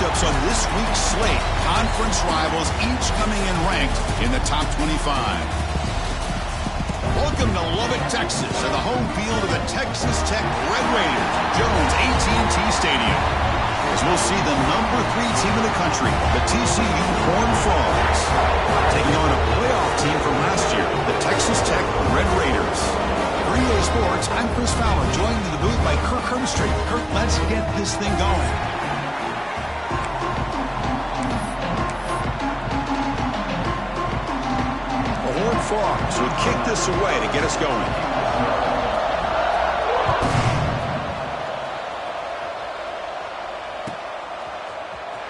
matchups on this week's slate. Conference rivals, each coming in ranked in the top 25. Welcome to Lubbock, Texas, and the home field of the Texas Tech Red Raiders, Jones AT&T Stadium. As we'll see the number 3 team in the country, the TCU Horned Frogs, taking on a playoff team from last year, the Texas Tech Red Raiders. For EA Sports, I'm Chris Fowler, joined in the booth by Kirk Hermstreet. Kirk, let's get this thing going. The Horned Frogs will kick this away to get us going.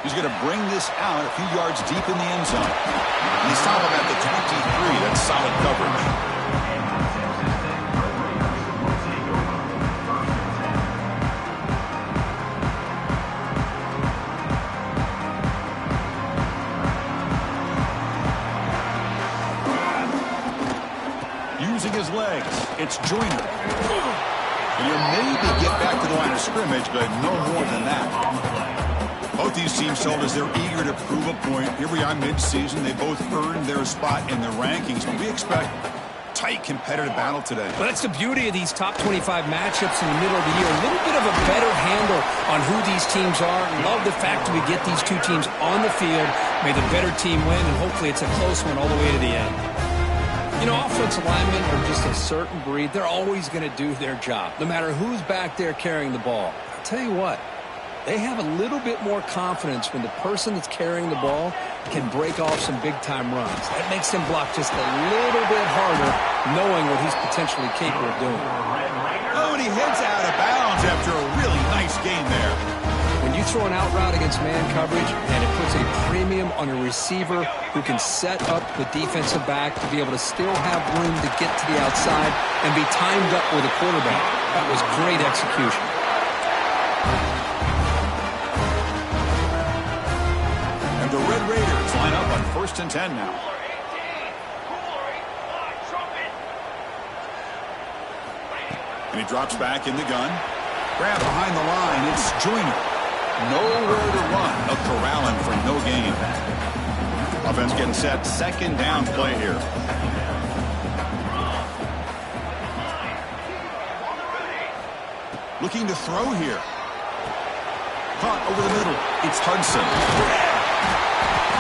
He's going to bring this out a few yards deep in the end zone. And they stop him at the 23. That's solid coverage. Using his legs, it's Joyner. And he'll maybe get back to the line of scrimmage, but no more than that. Both these teams told us they're eager to prove a point. Here we are mid-season. They both earned their spot in the rankings, but we expect tight competitive battle today. Well, that's the beauty of these top 25 matchups in the middle of the year. A little bit of a better handle on who these teams are. Love the fact that we get these two teams on the field. May the better team win, and hopefully it's a close one all the way to the end. You know, offensive linemen are just a certain breed. They're always going to do their job, no matter who's back there carrying the ball. I'll tell you what. They have a little bit more confidence when the person that's carrying the ball can break off some big-time runs. That makes them block just a little bit harder, knowing what he's potentially capable of doing. Oh, and he heads out of bounds after a really nice game there. When you throw an out route against man coverage, and it puts a premium on a receiver who can set up the defensive back to be able to still have room to get to the outside and be timed up with a quarterback. That was great execution. The Red Raiders line up on 1st and 10 now. And he drops back in the gun. Grab behind the line. It's Joyner. Nowhere to run. A corralling for no gain. Offense getting set. 2nd down play here. Looking to throw here. Caught over the middle. It's Hudson.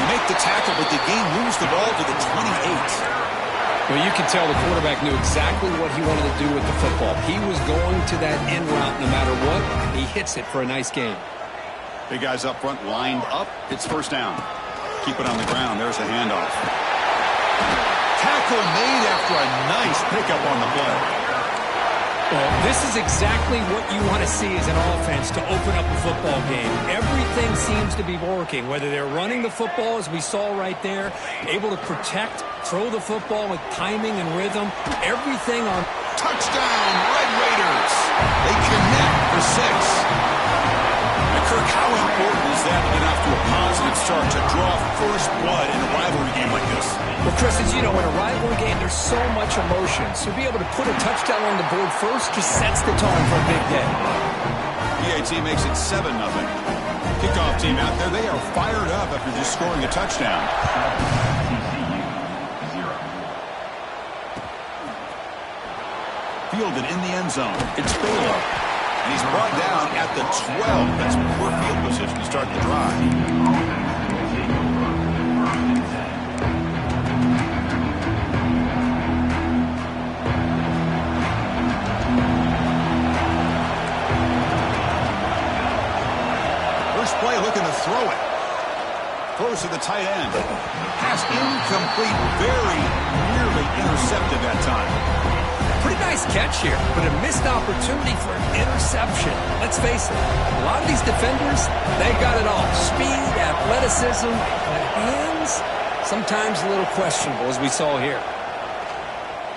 You make the tackle, but the game moves the ball to the 28. Well, you can tell the quarterback knew exactly what he wanted to do with the football. He was going to that end route no matter what. He hits it for a nice game. Big guys up front lined up. It's 1st down. Keep it on the ground. There's a handoff. Tackle made after a nice pickup on the play. Well, this is exactly what you want to see as an offense to open up a football game. Everything seems to be working, whether they're running the football, as we saw right there, able to protect, throw the football with timing and rhythm, everything on. Touchdown, Red Raiders. They connect for 6. And Kirk, how important is that to get off to a positive start to draw first blood in a rivalry game like this? Well, Chris, as you know, in a rivalry game, there's so much emotion. So to be able to put a touchdown on the board first just sets the tone for a big day. EAT makes it 7-0. Kickoff team out there, they are fired up after just scoring a touchdown. Fielded in the end zone. It's Baylor. And he's brought down at the 12. That's poor field position to start the drive. Play looking to throw it. Throws to the tight end. Pass incomplete. Very nearly intercepted that time. Pretty nice catch here, but a missed opportunity for an interception. Let's face it, a lot of these defenders, they got it all. Speed, athleticism, but hands, sometimes a little questionable, as we saw here.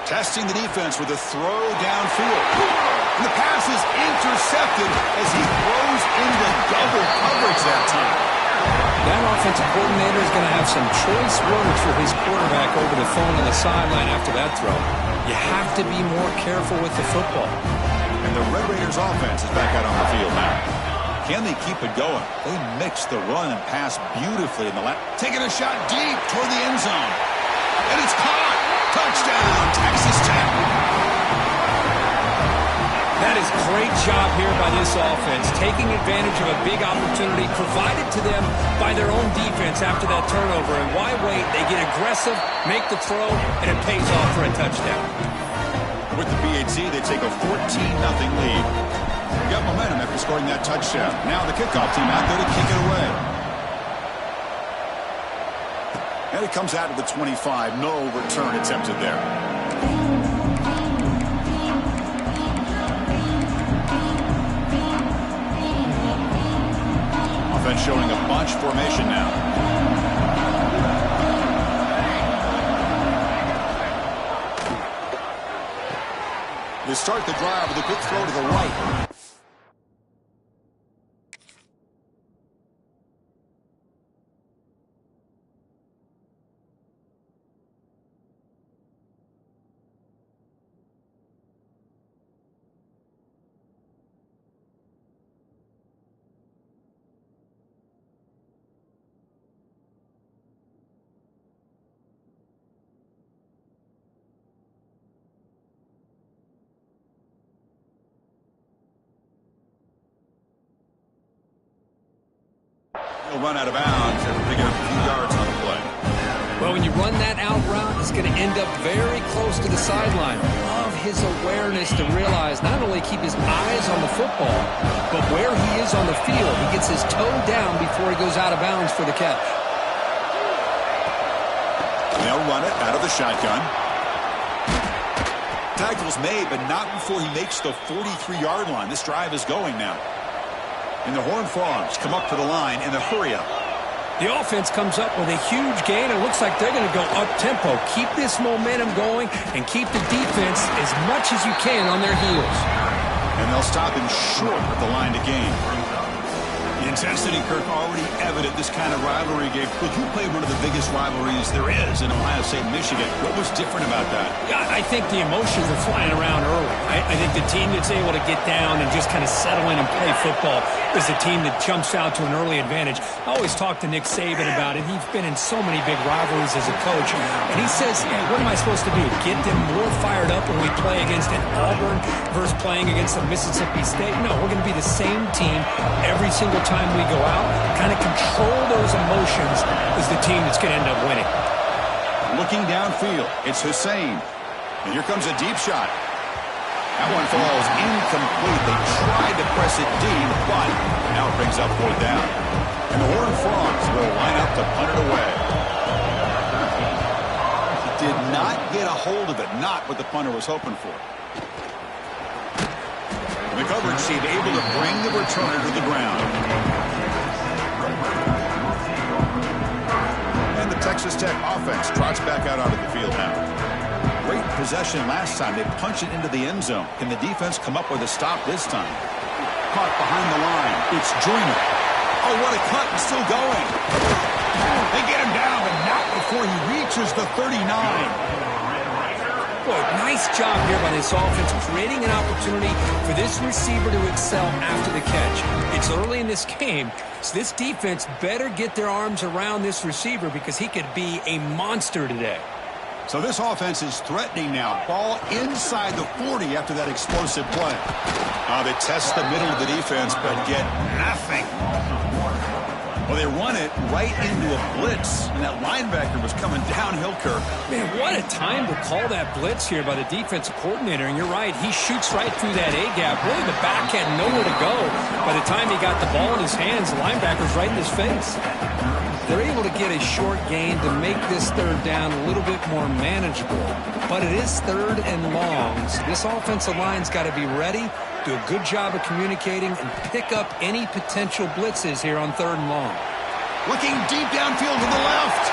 Testing the defense with a throw downfield. And the pass is intercepted as he throws into double coverage that time. That offensive coordinator is going to have some choice words for his quarterback over the phone on the sideline after that throw. You have to be more careful with the football. And the Red Raiders offense is back out on the field now. Can they keep it going? They mix the run and pass beautifully in the last. Taking a shot deep toward the end zone. And it's caught. Touchdown, Texas Tech. That is great job here by this offense, taking advantage of a big opportunity provided to them by their own defense after that turnover. And why wait? They get aggressive, make the throw, and it pays off for a touchdown. With the BHC, they take a 14-0 lead. Got momentum after scoring that touchdown. Now the kickoff team out there to kick it away. And it comes out to the 25. No return attempted there. Offense showing a bunch formation now. They start the drive with a quick throw to the right. He'll run out of bounds after picking up a few yards on the play. Well, when you run that out route, it's going to end up very close to the sideline. Love his awareness to realize not only keep his eyes on the football, but where he is on the field. He gets his toe down before he goes out of bounds for the catch. They'll run it out of the shotgun. Tackle's made, but not before he makes the 43-yard line. This drive is going now. And the Horned Frogs come up to the line in the hurry-up. The offense comes up with a huge gain. It looks like they're going to go up-tempo. Keep this momentum going and keep the defense as much as you can on their heels. And they'll stop him short of the line to gain. The intensity, Kirk, already evident this kind of rivalry game. Look, you played one of the biggest rivalries there is in Ohio State, Michigan. What was different about that? Yeah, I think the emotions are flying around early. I think the team that's able to get down and just kind of settle in and play football is the team that jumps out to an early advantage. I always talk to Nick Saban about it. He's been in so many big rivalries as a coach. And he says, hey, what am I supposed to do? Get them more fired up when we play against an Auburn versus playing against a Mississippi State? No, we're going to be the same team every single time we go out. Kind of control those emotions is the team that's going to end up winning. Looking downfield, it's Hussein. And here comes a deep shot. That one falls incomplete. They tried to press it deep, but now it brings up fourth down. And the Horned Frogs will line up to punt it away. He did not get a hold of it, not what the punter was hoping for. And the coverage team able to bring the returner to the ground. And the Texas Tech offense trots back out onto the field now. Great possession last time. They punch it into the end zone. Can the defense come up with a stop this time? Caught behind the line. It's Joyner. Oh, what a cut. He's still going. They get him down, but not before he reaches the 39. Boy, nice job here by this offense, creating an opportunity for this receiver to excel after the catch. It's early in this game, so this defense better get their arms around this receiver because he could be a monster today. So this offense is threatening now. Ball inside the 40 after that explosive play. They test the middle of the defense, but get nothing. Well, they run it right into a blitz, and that linebacker was coming downhill, Kirk. Man, what a time to call that blitz here by the defensive coordinator. And you're right, he shoots right through that A-gap. Really, the back had nowhere to go. By the time he got the ball in his hands, the linebacker's right in his face. They're able to get a short gain to make this third down a little bit more manageable. But it is third and long, so this offensive line's got to be ready, do a good job of communicating, and pick up any potential blitzes here on third and long. Looking deep downfield to the left.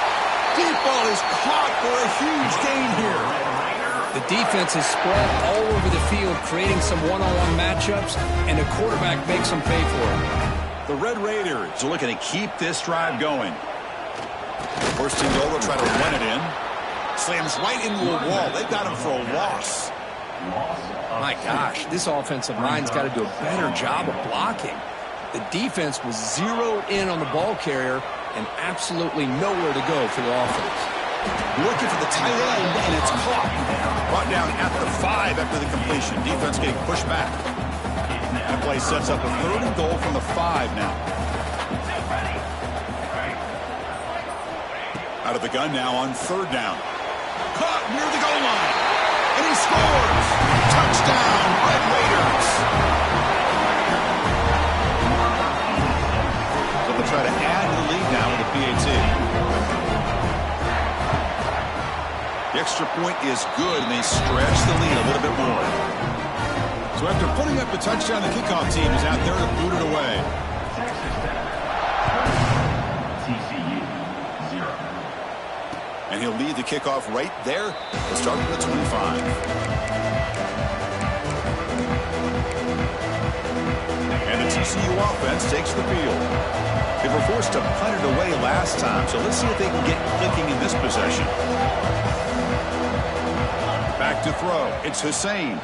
Deep ball is caught for a huge gain here. The defense is spread all over the field, creating some one-on-one matchups, and the quarterback makes them pay for it. The Red Raiders are looking to keep this drive going. First and goal, they'll try to run it in. Slams right into a wall. They've got him for a loss. My gosh, this offensive line's got to do a better job of blocking. The defense was zeroed in on the ball carrier and absolutely nowhere to go for the offense. Looking for the tight end, and it's caught. Brought down at the 5 after the completion. Defense getting pushed back. That play sets up a 3rd and goal from the 5 now. Out of the gun now on 3rd down. Caught near the goal line. And he scores. Touchdown, Red Raiders. So they'll try to add to the lead now with a PAT. The extra point is good, and they stretch the lead a little bit more. So after putting up the touchdown, the kickoff team is out there to boot it away. TCU, 0. And he'll lead the kickoff right there. We'll start from the 25. And the TCU offense takes the field. They were forced to punt it away last time, so let's see if they can get clicking in this possession. Back to throw. It's Hussein.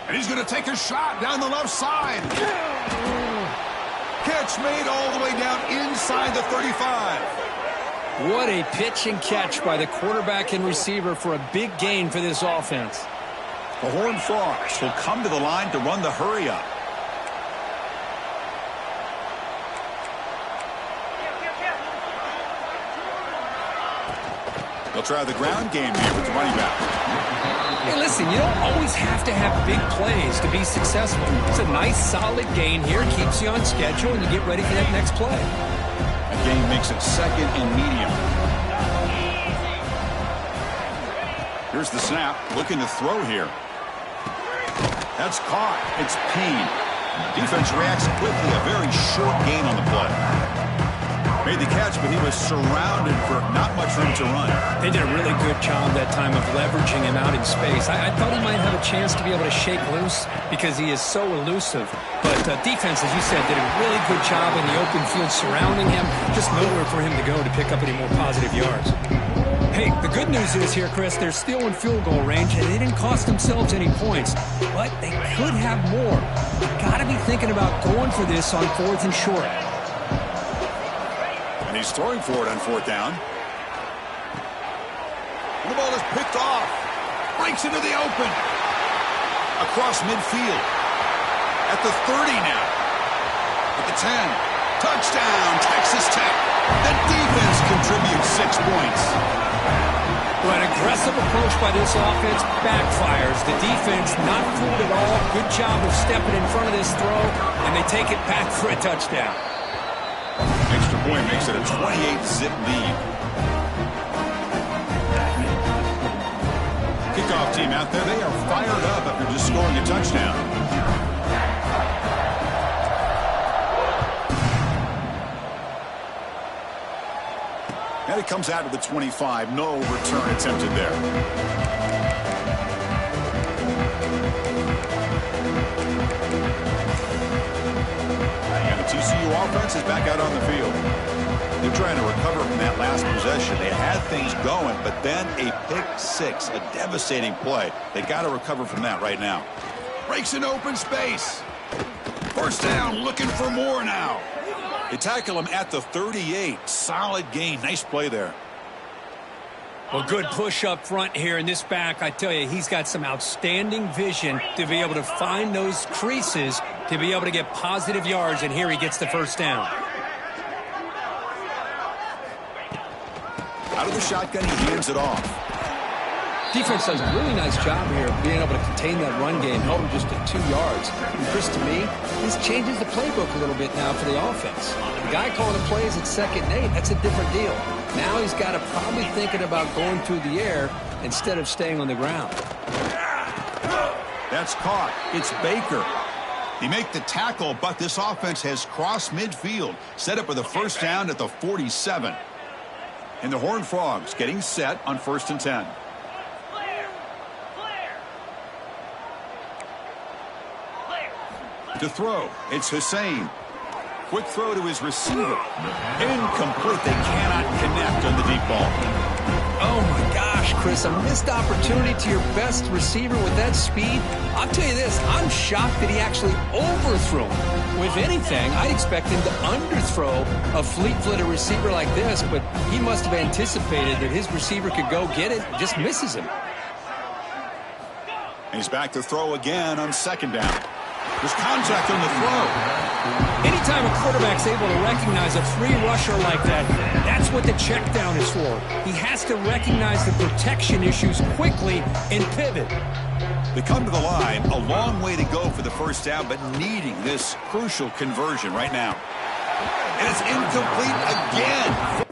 And he's going to take a shot down the left side. Catch made all the way down inside the 35. What a pitch and catch by the quarterback and receiver for a big gain for this offense. The Horned Frogs will come to the line to run the hurry-up. They'll try the ground game here with the running back. Hey, listen, you don't always have to have big plays to be successful. It's a nice, solid gain here. Keeps you on schedule, and you get ready for that next play. That gain makes it 2nd and medium. Here's the snap. Looking to throw here. That's caught. It's Payne. Defense reacts quickly. A very short gain on the play. Made the catch, but he was surrounded for not much room to run. They did a really good job that time of leveraging him out in space. I thought he might have a chance to be able to shake loose because he is so elusive. But defense, as you said, did a really good job in the open field surrounding him. Just nowhere for him to go to pick up any more positive yards. Hey, the good news is here, Chris, they're still in field goal range, and they didn't cost themselves any points. But they could have more. Got to be thinking about going for this on 4th and short. And he's throwing for it on 4th down. And the ball is picked off. Breaks into the open. Across midfield. At the 30 now. At the 10. Touchdown, Texas Tech. The defense contributes 6 points. Well, an aggressive approach by this offense backfires. The defense not fooled at all. Good job of stepping in front of this throw, and they take it back for a touchdown. Extra point makes it a 28-zip lead. Kickoff team out there, they are fired up after just scoring a touchdown. And it comes out to the 25. No return attempted there. And the TCU offense is back out on the field. They're trying to recover from that last possession. They had things going, but then a pick 6, a devastating play. They got to recover from that right now. Breaks in open space. 1st down, looking for more now. They tackle him at the 38. Solid gain. Nice play there. Well, good push up front here in this back. I tell you, he's got some outstanding vision to be able to find those creases to be able to get positive yards, and here he gets the 1st down. Out of the shotgun, he hands it off. Defense does a really nice job here of being able to contain that run game, held him just at 2 yards. And Chris, to me, this changes the playbook a little bit now for the offense. The guy calling the plays at 2nd and 8, that's a different deal. Now he's got to probably thinking about going through the air instead of staying on the ground. That's caught. It's Baker. They make the tackle, but this offense has crossed midfield. Set up with a 1st down at the 47. And the Horned Frogs getting set on 1st and 10. To throw, it's Hussein. Quick throw to his receiver. Incomplete. They cannot connect on the deep ball. Oh, my gosh, Chris, a missed opportunity to your best receiver with that speed. I'll tell you this, I'm shocked that he actually overthrew him. With anything, I expect him to underthrow a fleet-footed receiver like this, but he must have anticipated that his receiver could go get it and just misses him. He's back to throw again on second down. There's contact on the throw. Anytime a quarterback's able to recognize a free rusher like that, that's what the check down is for. He has to recognize the protection issues quickly and pivot. They come to the line, a long way to go for the first down, but needing this crucial conversion right now. And it's incomplete again.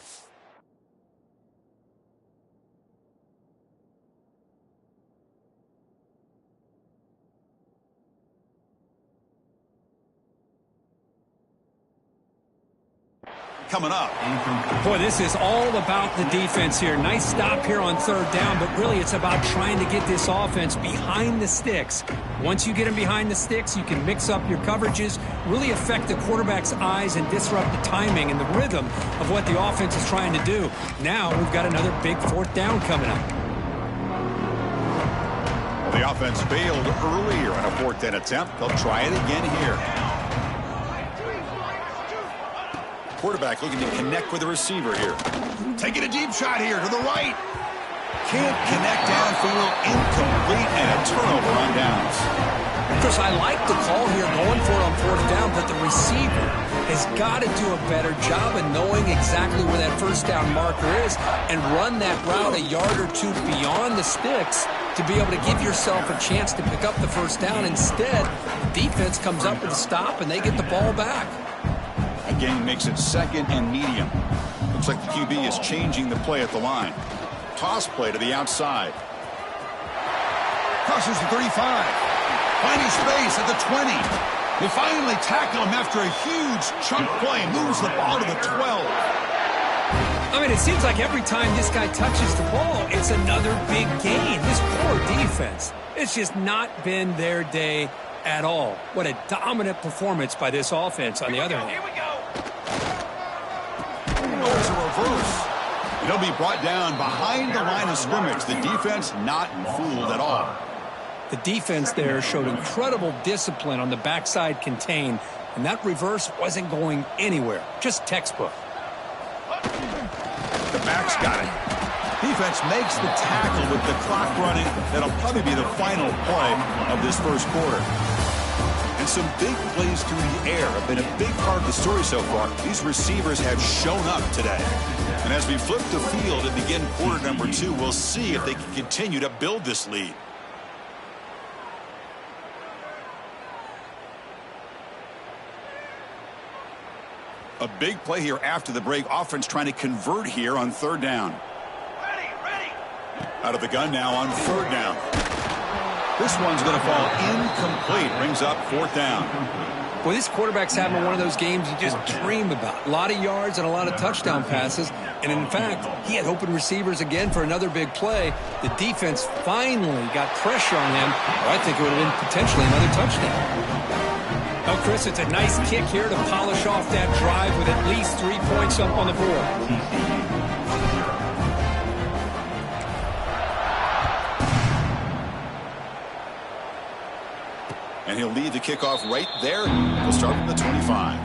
Coming up. Boy, this is all about the defense here. Nice stop here on third down, but really it's about trying to get this offense behind the sticks. Once you get them behind the sticks, you can mix up your coverages, really affect the quarterback's eyes and disrupt the timing and the rhythm of what the offense is trying to do. Now we've got another big fourth down coming up. Well, the offense failed earlier on a fourth down attempt. They'll try it again here. Quarterback looking to connect with the receiver here. Taking a deep shot here to the right. Can't connect downfield. Incomplete and a turnover on downs. Chris, I like the call here going for it on fourth down, but the receiver has got to do a better job of knowing exactly where that first down marker is and run that route a yard or two beyond the sticks to be able to give yourself a chance to pick up the first down. Instead, defense comes up with a stop and they get the ball back. Again, makes it second and medium. Looks like the QB is changing the play at the line. Toss play to the outside. Crosses the 35. Finding space at the 20. They finally tackle him after a huge chunk play. Moves the ball to the 12. I mean, it seems like every time this guy touches the ball, it's another big gain. This poor defense, it's just not been their day at all. What a dominant performance by this offense on the other hand. Here we go. There's a reverse. He'll be brought down behind the line of scrimmage. The defense not fooled at all. The defense there showed incredible discipline on the backside contain, and that reverse wasn't going anywhere. Just textbook. The back's got it. Defense makes the tackle with the clock running. That'll probably be the final play of this first quarter. And some big plays through the air have been a big part of the story so far. These receivers have shown up today. And as we flip the field and begin quarter number 2, we'll see if they can continue to build this lead. A big play here after the break. Offense trying to convert here on third down. Ready. Out of the gun now on third down. This one's going to fall incomplete. Brings up fourth down. Well, this quarterback's having one of those games you just dream about. A lot of yards and a lot of touchdown passes. And in fact, he had open receivers again for another big play. The defense finally got pressure on him. I think it would have been potentially another touchdown. Oh, Chris, it's a nice kick here to polish off that drive with at least 3 points up on the board. And he'll lead the kickoff right there. He'll start from the 25.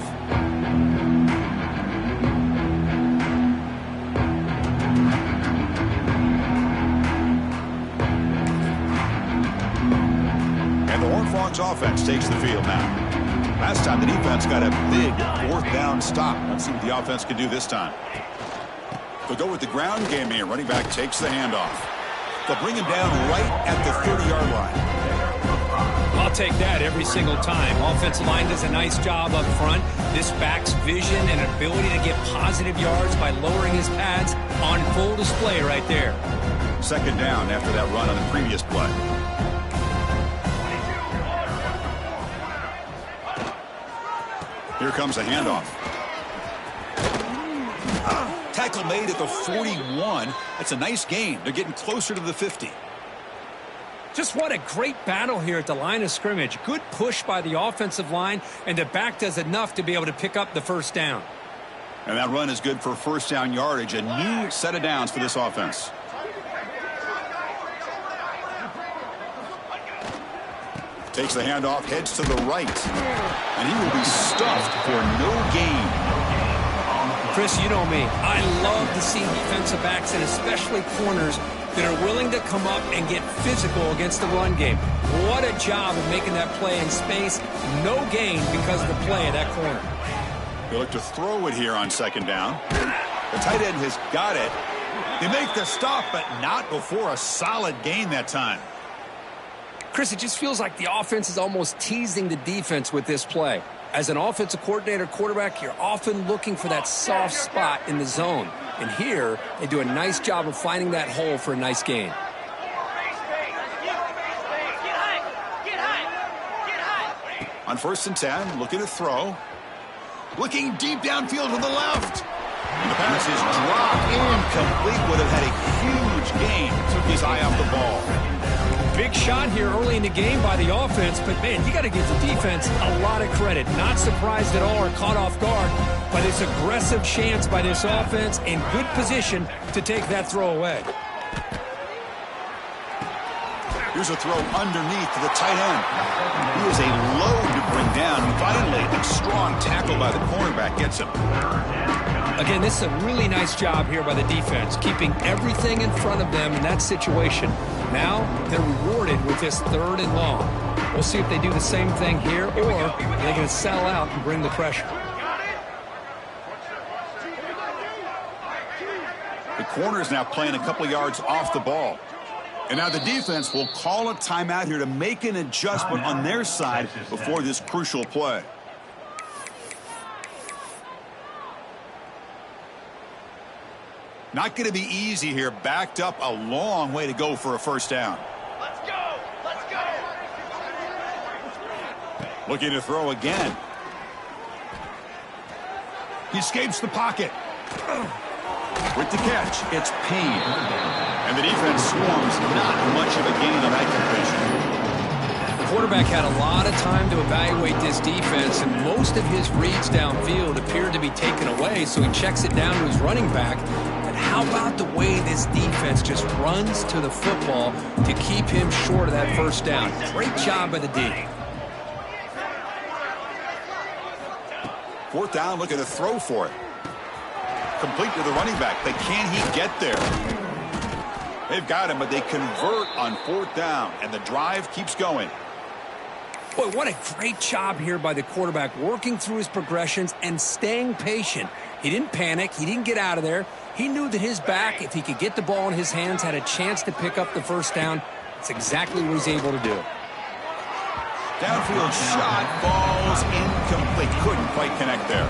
And the Horned Frogs offense takes the field now. Last time the defense got a big fourth down stop. Let's see what the offense can do this time. They'll go with the ground game here. Running back takes the handoff. They'll bring him down right at the 30-yard line. I'll take that every single time. Offensive line does a nice job up front. This back's vision and ability to get positive yards by lowering his pads on full display right there. Second down after that run on the previous play. Here comes a handoff. Tackle made at the 41. That's a nice gain. They're getting closer to the 50. Just what a great battle here at the line of scrimmage. Good push by the offensive line, and the back does enough to be able to pick up the first down. And that run is good for first down yardage. A new set of downs for this offense. Takes the handoff, heads to the right. And he will be stuffed for no gain. Chris, you know me. I love to see defensive backs and especially corners that are willing to come up and get physical against the run game. What a job of making that play in space. No gain because of the play of that corner. They look to throw it here on second down. The tight end has got it. They make the stop, but not before a solid gain that time. Chris, it just feels like the offense is almost teasing the defense with this play. As an offensive coordinator, quarterback, you're often looking for that soft spot in the zone. And here, they do a nice job of finding that hole for a nice gain. On 1st and 10, looking to throw. Looking deep downfield to the left. And the pass is dropped incomplete. Would have had a huge gain. Took his eye off the ball. Big shot here early in the game by the offense, but man, you got to give the defense a lot of credit. Not surprised at all or caught off guard by this aggressive chance by this offense in good position to take that throw away. Here's a throw underneath to the tight end. He is a load to bring down. Finally, a strong tackle by the cornerback gets him. Again, this is a really nice job here by the defense, keeping everything in front of them in that situation. Now, they're rewarded with this 3rd and long. We'll see if they do the same thing here, or are they going to sell out and bring the pressure. The corner is now playing a couple yards off the ball. And now the defense will call a timeout here to make an adjustment on their side before this crucial play. Not going to be easy here. Backed up a long way to go for a 1st down. Let's go! Let's go! Looking to throw again. He escapes the pocket. With the catch, it's Payne. And the defense swarms. Not much of a gain on that completion. The quarterback had a lot of time to evaluate this defense, and most of his reads downfield appeared to be taken away, so he checks it down to his running back. But how about the way this defense just runs to the football to keep him short of that 1st down? Great job by the D. 4th down, looking to throw for it. Complete to the running back, but can he get there? They've got him, but they convert on 4th down, and the drive keeps going. Boy, what a great job here by the quarterback, working through his progressions and staying patient. He didn't panic. He didn't get out of there. He knew that his back, if he could get the ball in his hands, had a chance to pick up the 1st down. That's exactly what he's able to do. Downfield shot falls incomplete. Couldn't quite connect there.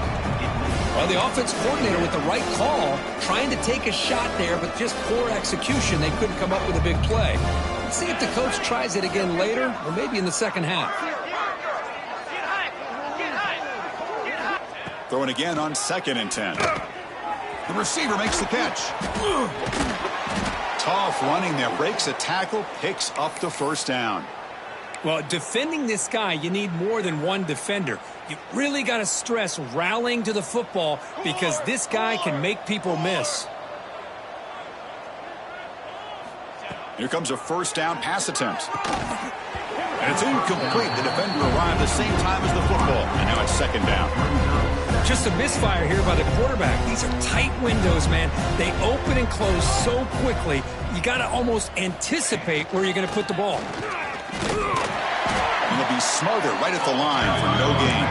Well, the offense coordinator with the right call, trying to take a shot there, but just poor execution. They couldn't come up with a big play. Let's see if the coach tries it again later, or maybe in the 2nd half. Throwing again on 2nd and 10. The receiver makes the catch. Tough running there. Breaks a tackle, picks up the 1st down. Well, defending this guy, you need more than one defender. You really got to stress rallying to the football because this guy can make people miss. Here comes a 1st down pass attempt. And it's incomplete. The defender arrived the same time as the football. And now it's 2nd down. Just a misfire here by the quarterback. These are tight windows, man. They open and close so quickly, you got to almost anticipate where you're going to put the ball. And he'll be smothered right at the line for no gain.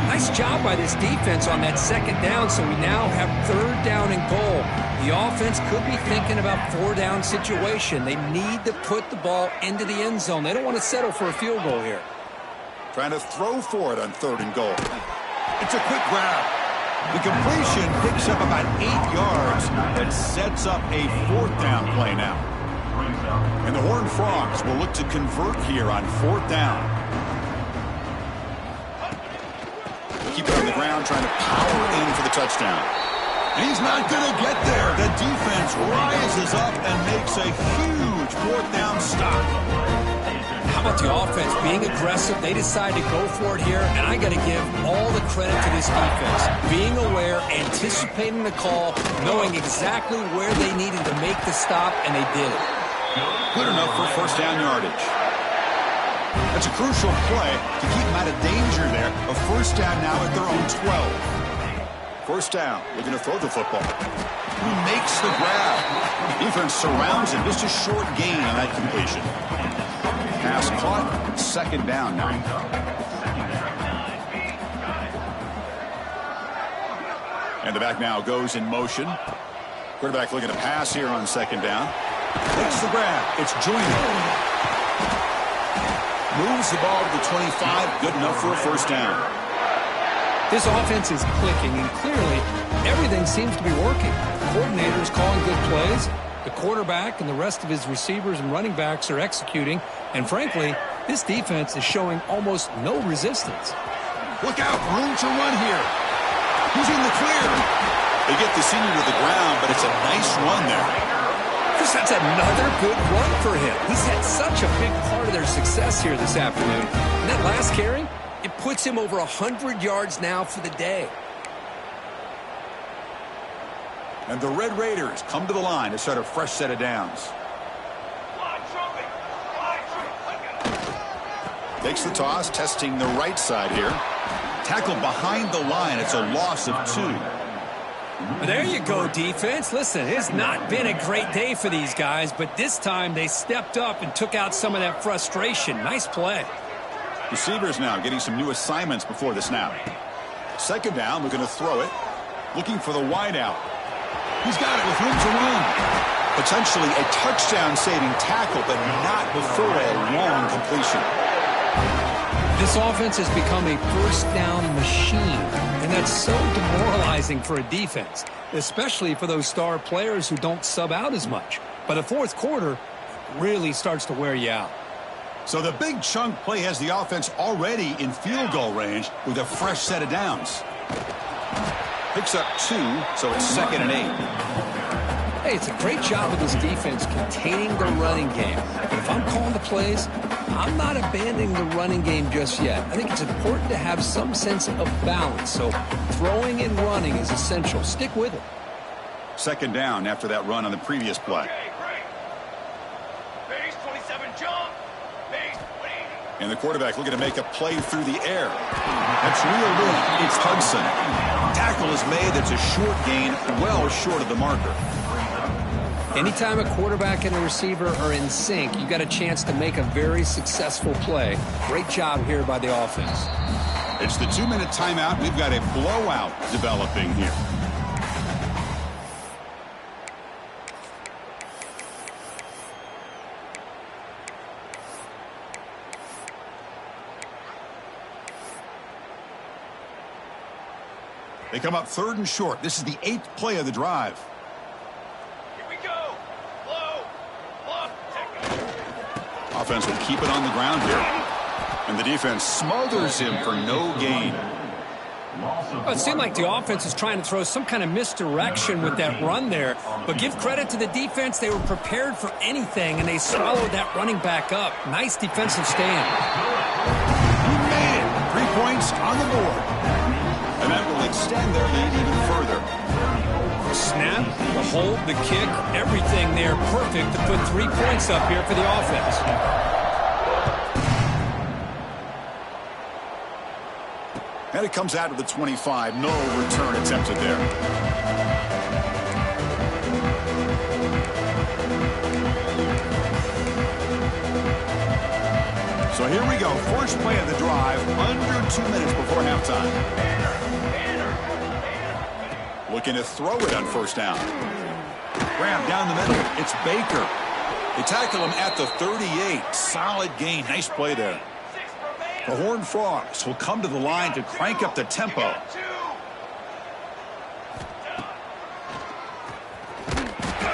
Nice job by this defense on that 2nd down, so we now have 3rd down and goal. The offense could be thinking about 4th down situation. They need to put the ball into the end zone. They don't want to settle for a field goal here. Trying to throw for it on 3rd and goal. It's a quick grab. The completion picks up about 8 yards. That sets up a 4th down play now. And the Horned Frogs will look to convert here on 4th down. Keep it on the ground, trying to power in for the touchdown. And he's not going to get there. The defense rises up and makes a huge 4th down stop. How about the offense being aggressive? They decide to go for it here, and I got to give all the credit to this defense. Being aware, anticipating the call, knowing exactly where they needed to make the stop, and they did it. Good enough for 1st down yardage. That's a crucial play to keep them out of danger there. A first down now at their own 12. First down. Looking to throw the football. Who makes the grab? Defense surrounds him. Just a short gain on that completion. Pass caught. Second down now. And the back now goes in motion. Quarterback looking to pass here on second down. Takes the grab. It's Joyner. Moves the ball to the 25. Good enough for a first down. This offense is clicking, and clearly everything seems to be working. The coordinator is calling good plays. The quarterback and the rest of his receivers and running backs are executing. And frankly, this defense is showing almost no resistance. Look out. Room to run here. He's in the clear. They get the senior to the ground, but it's a nice run there. Chris, that's another good run for him. He's had such a big part of their success here this afternoon. And that last carry, it puts him over 100 yards now for the day. And the Red Raiders come to the line to start a fresh set of downs. Takes the toss, testing the right side here. Tackled behind the line. It's a loss of 2. Well, there you go, defense. Listen, it's not been a great day for these guys, but this time they stepped up and took out some of that frustration. Nice play. Receivers now getting some new assignments before the snap. Second down, looking to throw it. Looking for the wideout. He's got it with room to run. Potentially a touchdown-saving tackle, but not before a long completion. This offense has become a first-down machine, and that's so demoralizing for a defense, especially for those star players who don't sub out as much. By the fourth quarter, it really starts to wear you out. So the big chunk play has the offense already in field goal range with a fresh set of downs. Picks up 2, so it's 2nd and 8. Hey, it's a great job of this defense containing the running game. But if I'm calling the plays, I'm not abandoning the running game just yet. I think it's important to have some sense of balance. So throwing and running is essential. Stick with it. Second down after that run on the previous play. Base 27 jump. Base 180. And the quarterback looking to make a play through the air. That's real room. It's Hudson. Tackle is made. That's a short gain, well short of the marker. Anytime a quarterback and a receiver are in sync, you got a chance to make a very successful play. Great job here by the offense. It's the 2-minute timeout. We've got a blowout developing here. They come up 3rd and short. This is the 8th play of the drive. Offense will keep it on the ground here. And the defense smothers him for no gain. Well, it seemed like the offense is trying to throw some kind of misdirection with that run there. But give credit to the defense. They were prepared for anything, and they swallowed that running back up. Nice defensive stand. He made it. 3 points on the board. And that will extend their lead even further. The snap, the hold, the kick, everything there perfect to put 3 points up here for the offense. And it comes out of the 25. No return attempted there. So here we go. First play of the drive, under 2 minutes before halftime. Looking to throw it on first down. Grab down the middle. It's Baker. They tackle him at the 38. Solid gain. Nice play there. The Horned Frogs will come to the line to crank up the tempo.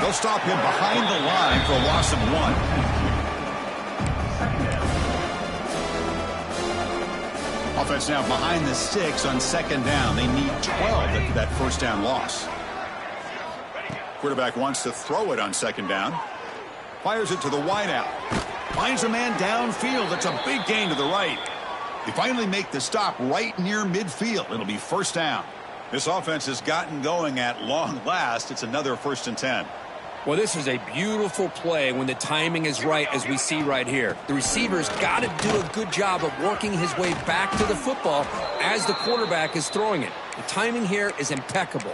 They'll stop him behind the line for a loss of 1. Offense now behind the 6 on second down. They need 12 after that first down loss. Quarterback wants to throw it on second down. Fires it to the wideout. Finds a man downfield. That's a big gain to the right. They finally make the stop right near midfield. It'll be first down. This offense has gotten going at long last. It's another 1st and 10. Well, this is a beautiful play when the timing is right, as we see right here. The receiver's got to do a good job of working his way back to the football as the quarterback is throwing it. The timing here is impeccable.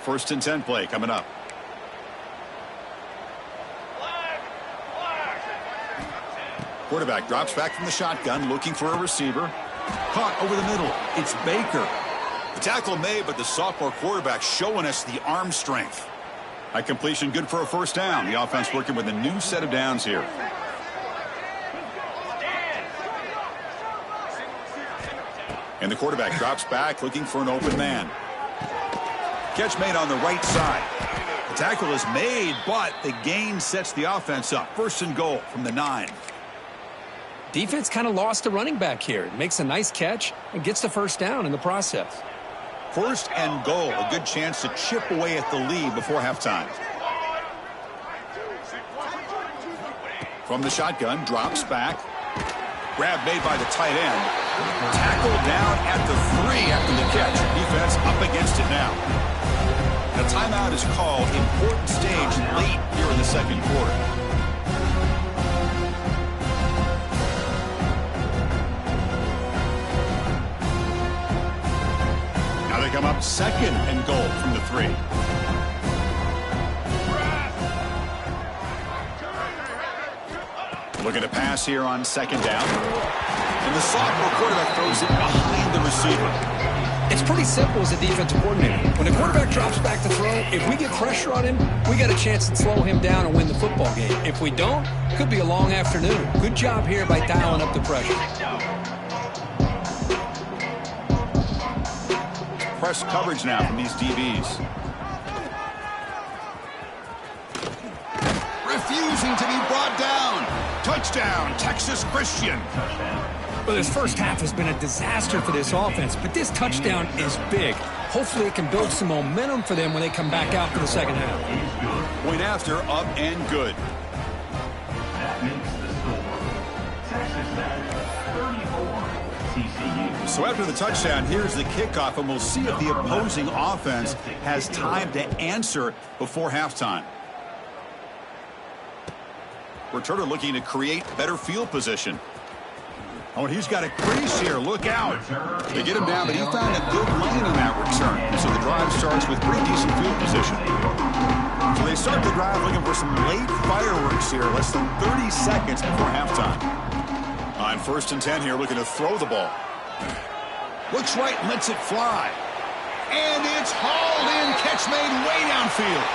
1st and 10 play coming up. Quarterback drops back from the shotgun, looking for a receiver. Caught over the middle. It's Baker. The tackle made, but the sophomore quarterback showing us the arm strength. High completion, good for a 1st down. The offense working with a new set of downs here. And the quarterback drops back, looking for an open man. Catch made on the right side. The tackle is made, but the gain sets the offense up. 1st and goal from the 9. Defense kind of lost a running back here. Makes a nice catch and gets the 1st down in the process. 1st and goal, a good chance to chip away at the lead before halftime. From the shotgun, drops back. Grab made by the tight end. Tackle down at the 3 after the catch. Defense up against it now. The timeout is called. Important stage late here in the 2nd quarter. Now they come up 2nd and goal from the 3. Looking to pass here on 2nd down. And the sophomore quarterback throws it behind the receiver. It's pretty simple as a defensive coordinator. When the quarterback drops back to throw, if we get pressure on him, we got a chance to slow him down and win the football game. If we don't, it could be a long afternoon. Good job here by dialing up the pressure. Press coverage now from these DBs. Refusing to be brought down. Touchdown, Texas Christian. Well, this 1st half has been a disaster for this offense, but this touchdown is big. Hopefully it can build some momentum for them when they come back out for the 2nd half. Point after, up and good. That makes the score. Texas Tech 34, TCU. So after the touchdown, here's the kickoff, and we'll see if the opposing offense has time to answer before halftime. Returner looking to create better field position. Oh, and he's got a crease here. Look out. They get him down, but he found a good lane in that return. So the drive starts with pretty decent field position. So they start the drive looking for some late fireworks here. Less than 30 seconds before halftime. On 1st and 10 here, looking to throw the ball. Looks right, lets it fly. And it's hauled in. Catch made way downfield.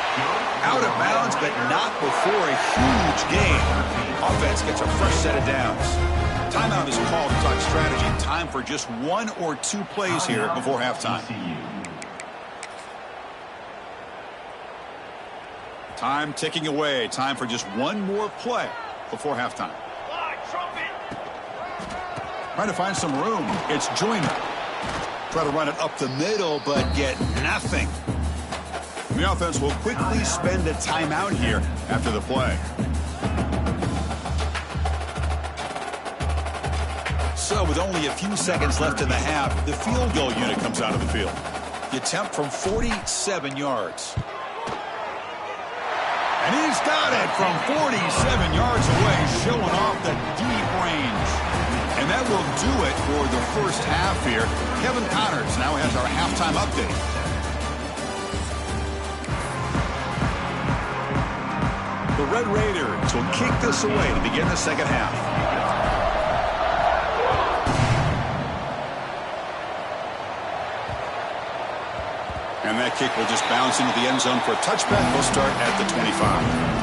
Out of bounds, but not before a huge gain. Offense gets a fresh set of downs. Timeout is called to talk strategy. Time for just 1 or 2 plays here before halftime. Time ticking away. Time for just 1 more play before halftime. Trying to find some room. It's Joyner. Try to run it up the middle, but get nothing. The offense will quickly spend a timeout here after the play. So with only a few seconds left in the half, the field goal unit comes out of the field. The attempt from 47 yards. And he's got it from 47 yards away, showing off the deep range. And that will do it for the 1st half here. Kevin Connors now has our halftime update. The Red Raiders will kick this away to begin the 2nd half. And that kick will just bounce into the end zone for a touchback. We'll start at the 25.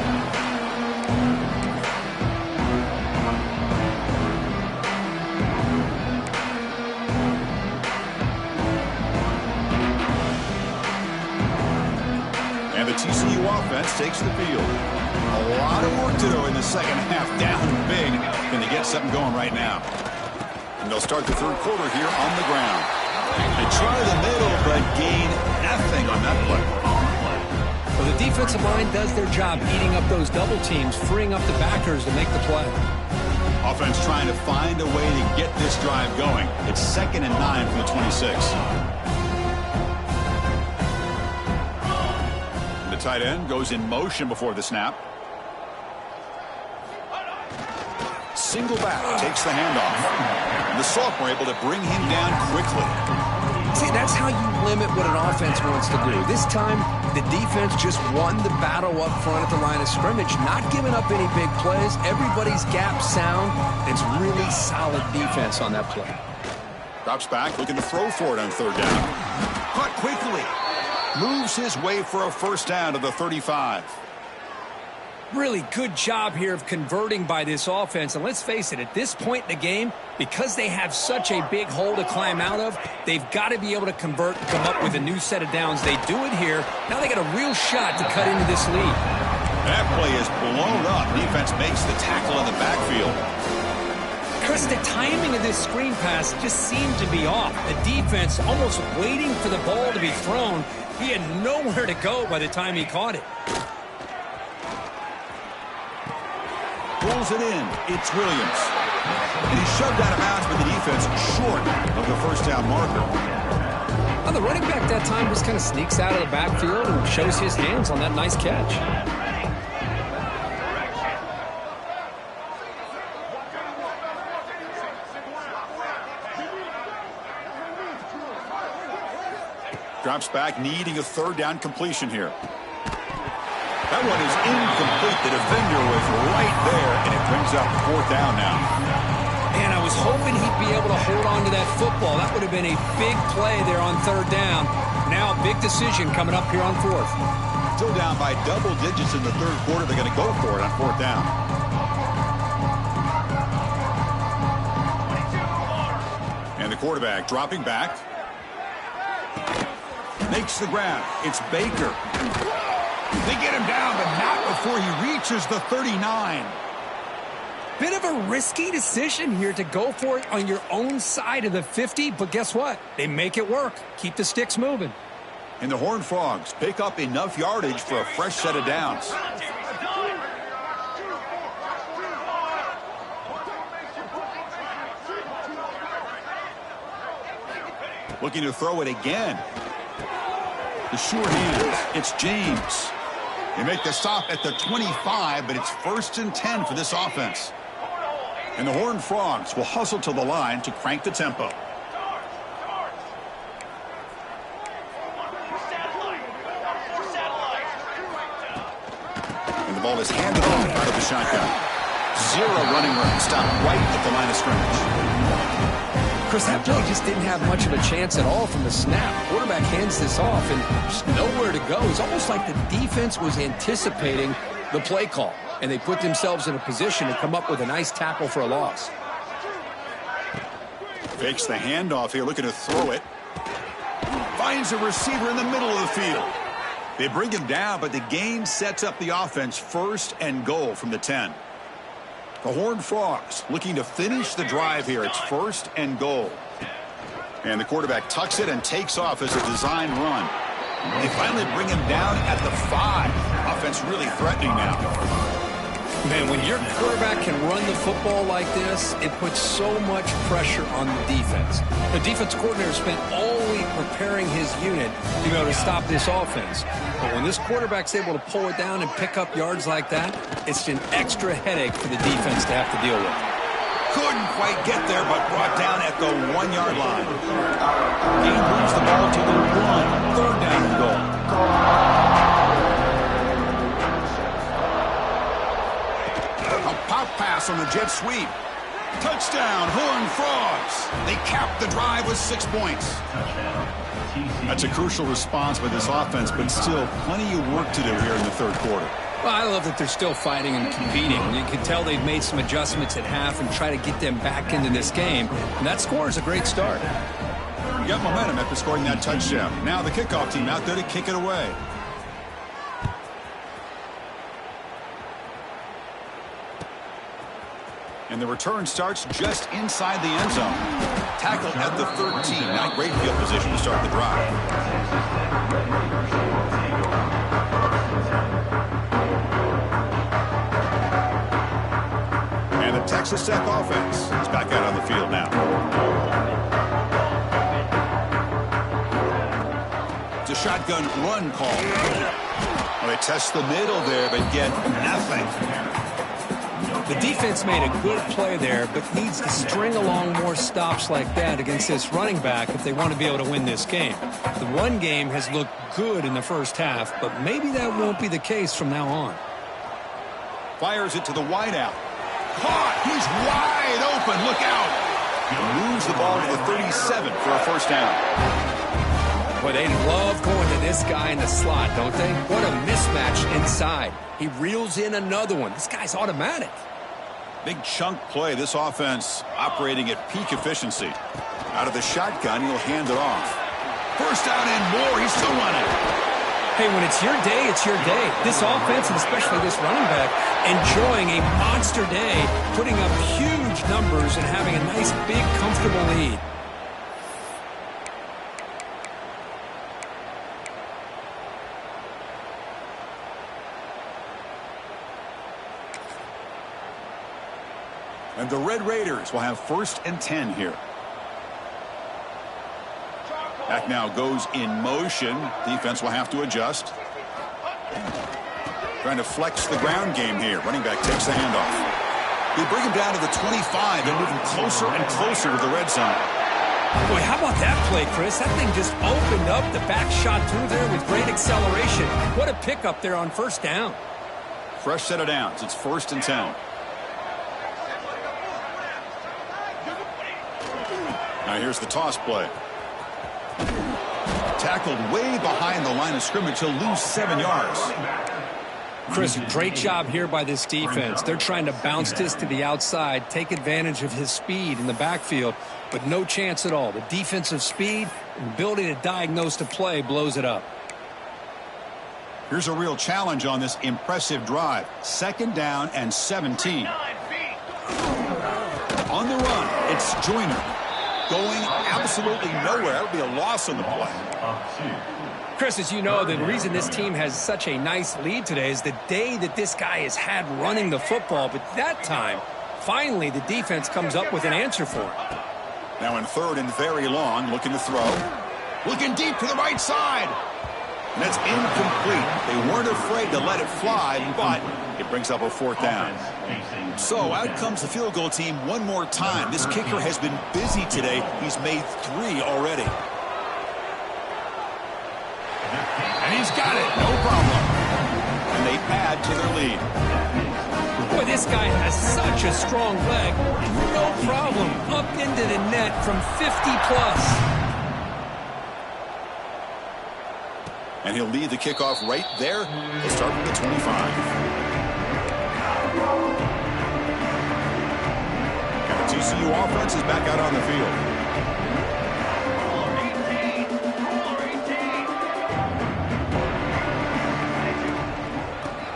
And the TCU offense takes the field. A lot of work to do in the 2nd half. Down big. Can they get something going right now? And they'll start the 3rd quarter here on the ground. They try the middle, but gain nothing on that play. Well, the defensive line does their job eating up those double teams, freeing up the backers to make the play. Offense trying to find a way to get this drive going. It's 2nd and 9 from the 26. tight end goes in motion before the snap. Single back, takes the handoff. And the sophomore able to bring him down quickly. See, that's how you limit what an offense wants to do. This time, the defense just won the battle up front at the line of scrimmage, not giving up any big plays. Everybody's gap sound. It's really solid defense on that play. Drops back, looking to throw for it on third down. Caught quickly. Moves his way for a first down to the 35. Really good job here of converting by this offense. And let's face it, at this point in the game, because they have such a big hole to climb out of, they've got to be able to convert and come up with a new set of downs. They do it here. Now they got a real shot to cut into this lead. That play is blown up. Defense makes the tackle in the backfield. Chris, the timing of this screen pass just seemed to be off. The defense almost waiting for the ball to be thrown. He had nowhere to go by the time he caught it. Pulls it in. It's Williams. And he's shoved out of bounds with the defense short of the first down marker. Well, the running back that time just kind of sneaks out of the backfield and shows his hands on that nice catch. Drops back, needing a third down completion here. That one is incomplete. The defender was right there, and it brings up fourth down now. And I was hoping he'd be able to hold on to that football. That would have been a big play there on third down. Now a big decision coming up here on fourth. Still down by double digits in the third quarter. They're going to go for it on fourth down. And the quarterback dropping back. Makes the grab. It's Baker. They get him down, but not before he reaches the 39. Bit of a risky decision here to go for it on your own side of the 50, but guess what? They make it work. Keep the sticks moving. And the Horned Frogs pick up enough yardage for a fresh set of downs. Looking to throw it again. The sure hands. It's James. They make the stop at the 25, but it's 1st and 10 for this offense. And the Horned Frogs will hustle to the line to crank the tempo. And the ball is handed off out of the shotgun. Zero running room. Stop right at the line of scrimmage. Chris, that play just didn't have much of a chance at all from the snap. Quarterback hands this off and just nowhere to go. It's almost like the defense was anticipating the play call, and they put themselves in a position to come up with a nice tackle for a loss. Fakes the handoff here, looking to throw it. Finds a receiver in the middle of the field. They bring him down, but the gain sets up the offense 1st and goal from the 10. The Horned Frogs looking to finish the drive here. It's 1st and goal. And the quarterback tucks it and takes off as a design run. They finally bring him down at the 5. Offense really threatening now. Man, when your quarterback can run the football like this, it puts so much pressure on the defense. The defense coordinator spent all week preparing his unit to be able to stop this offense. But when this quarterback's able to pull it down and pick up yards like that, it's an extra headache for the defense to have to deal with. Couldn't quite get there, but brought down at the 1-yard line. Gain moves the ball to the 1. 3rd down and goal. Pop pass on the jet sweep. Touchdown, Horned Frogs. They cap the drive with 6 points. That's a crucial response by this offense, but still plenty of work to do here in the third quarter. Well, I love that they're still fighting and competing. You can tell they've made some adjustments at half and try to get them back into this game. And that score is a great start. You got momentum after scoring that touchdown. Now the kickoff team out there to kick it away. And the return starts just inside the end zone. Tackled at the 13. Now great field position to start the drive. And the Texas Tech offense is back out on the field now. To shotgun run call. Well, they test the middle there, but get nothing. The defense made a good play there, but needs to string along more stops like that against this running back if they want to be able to win this game. The run game has looked good in the first half, but maybe that won't be the case from now on. Fires it to the wideout. Caught! He's wide open. Look out! Moves the ball to the 37 for a first down. Boy, they love going to this guy in the slot, don't they? What a mismatch inside. He reels in another one. This guy's automatic. Big chunk play. This offense operating at peak efficiency. Out of the shotgun, he'll hand it off. First down and more. He's still running. Hey, when it's your day, it's your day. This offense, and especially this running back, enjoying a monster day, putting up huge numbers and having a nice, big, comfortable lead. And the Red Raiders will have 1st and 10 here. Back now goes in motion. Defense will have to adjust. Trying to flex the ground game here. Running back takes the handoff. They bring him down to the 25. They're moving closer and closer to the red zone. Boy, how about that play, Chris? That thing just opened up. The back shot through there with great acceleration. What a pickup there on first down. Fresh set of downs. It's 1st and 10. Now here's the toss play. Tackled way behind the line of scrimmage. He'll lose 7 yards. Chris, great job here by this defense. They're trying to bounce this to the outside, take advantage of his speed in the backfield, but no chance at all. The defensive speed and ability to diagnose the play blows it up. Here's a real challenge on this impressive drive. 2nd down and 17. On the run, it's Joyner. Going absolutely nowhere. That would be a loss on the play. Chris, as you know, the reason this team has such a nice lead today is the day that this guy has had running the football. But that time, finally, the defense comes up with an answer for him. Now in 3rd and very long, looking to throw. Looking deep to the right side. And that's incomplete. They weren't afraid to let it fly, but it brings up a 4th down. So out comes the field goal team one more time. This kicker has been busy today. He's made 3 already. And he's got it. No problem. And they add to their lead. Boy, this guy has such a strong leg. No problem. Up into the net from 50+. And he'll lead the kickoff right there. He'll start from the 25. And the TCU offense is back out on the field.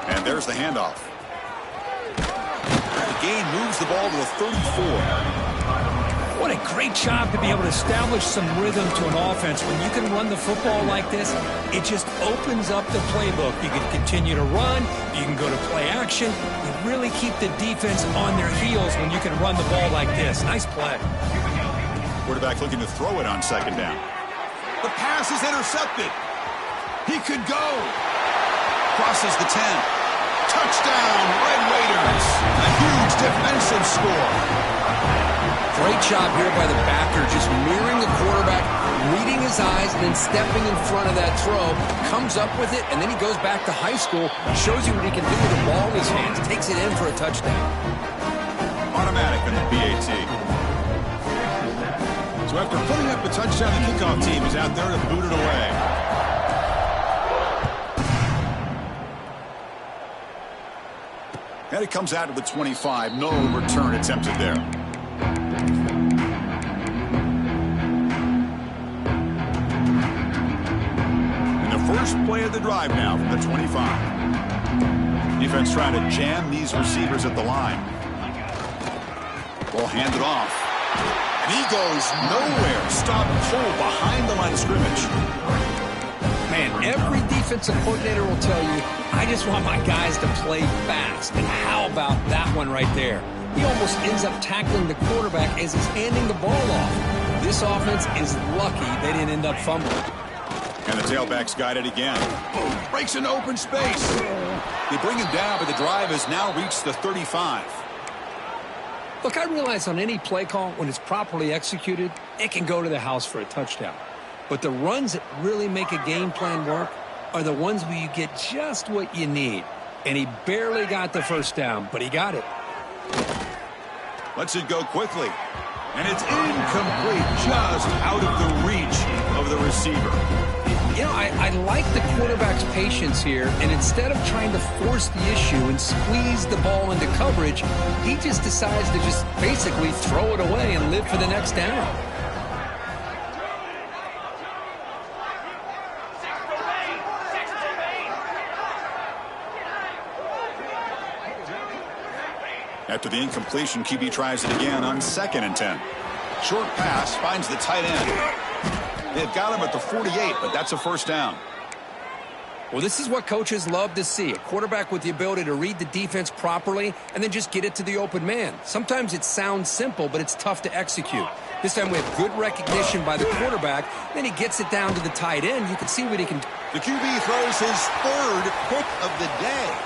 And there's the handoff. The gain moves the ball to the 34. What a great job to be able to establish some rhythm to an offense. When you can run the football like this, it just opens up the playbook. You can continue to run. You can go to play action. You really keep the defense on their heels when you can run the ball like this. Nice play. Quarterback looking to throw it on 2nd down. The pass is intercepted. He could go. Crosses the 10. Touchdown, Red Raiders. A huge defensive score. Great job here by the backer, just mirroring the quarterback, reading his eyes, and then stepping in front of that throw. Comes up with it, and then he goes back to high school, shows you what he can do with the ball in his hands, takes it in for a touchdown. Automatic in the PAT. So after putting up the touchdown, the kickoff team is out there to boot it away. And it comes out to the 25. No return attempted there. First play of the drive now from the 25. Defense trying to jam these receivers at the line. Ball handed off. And he goes nowhere. Stop cold behind the line of scrimmage. Man, every defensive coordinator will tell you, I just want my guys to play fast. And how about that one right there? He almost ends up tackling the quarterback as he's handing the ball off. This offense is lucky they didn't end up fumbling. And the tailback's got it again. Breaks into open space. They bring him down, but the drive has now reached the 35. Look, I realize on any play call, when it's properly executed, it can go to the house for a touchdown. But the runs that really make a game plan work are the ones where you get just what you need. And he barely got the first down, but he got it. Lets it go quickly. And it's incomplete, just out of the reach of the receiver. You know, I like the quarterback's patience here, and instead of trying to force the issue and squeeze the ball into coverage, he just decides to just basically throw it away and live for the next down. After the incompletion, QB tries it again on 2nd and 10. Short pass, finds the tight end. They've got him at the 48, but that's a first down. Well, this is what coaches love to see. A quarterback with the ability to read the defense properly and then just get it to the open man. Sometimes it sounds simple, but it's tough to execute. This time we have good recognition by the quarterback. Then he gets it down to the tight end. You can see what he can do. The QB throws his 3rd pick of the day.